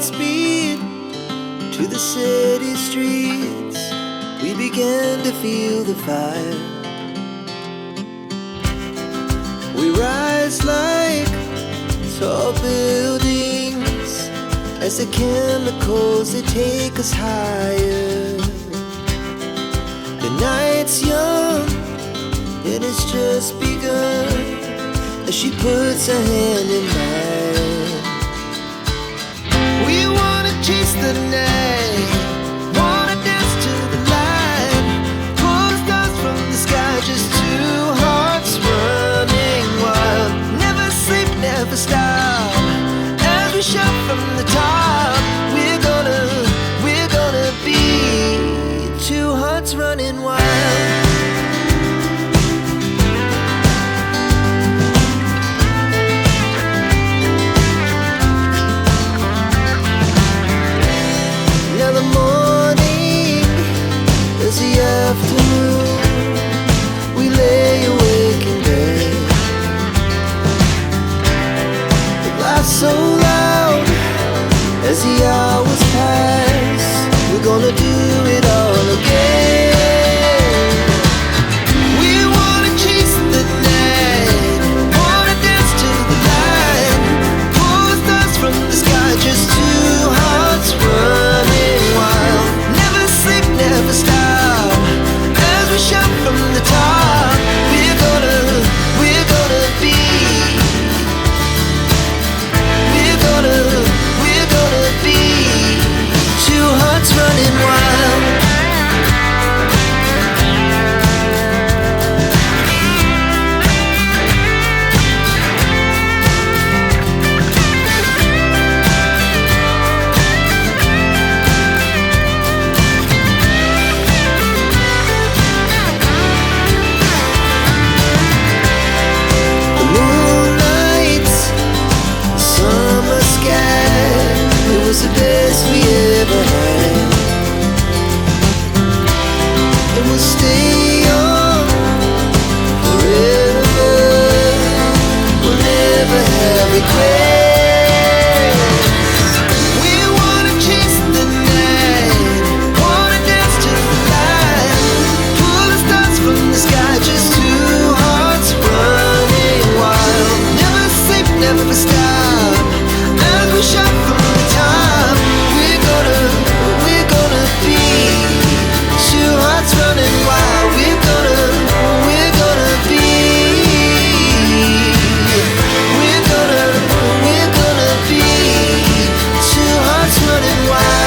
Godspeed to the city streets. We began to feel the fire. We rise like tall buildings as the chemicals, they take us higher. The night's young and it's just begun as she puts her hand in mine. We wanna chase the night, wanna dance to the light, pull the stars from the sky, just two hearts running wild. Never sleep, never stop, as we shout from the top. We're gonna be two hearts running wild. Now the morning is the afternoon. We lay awake in bed. The laughs so loud as the hours pass. We're gonna do it all again. We wanna chase the night, wanna dance to the light, pull the stars from the sky, just two hearts running wild. Never sleep, never stop, as we shout from the top. We're gonna be, we're gonna be two hearts running wild. The moonlight, the summer sky, it was the best we ever had. And we'll stay on forever. We'll never have regrets. We wanna chase the night, wanna dance to the light, pull the stars from the sky, just two hearts running wild. Never sleep, never stop, as we shout from the top. We're gonna be two hearts running wild. We're gonna be, we're gonna be two hearts running wild.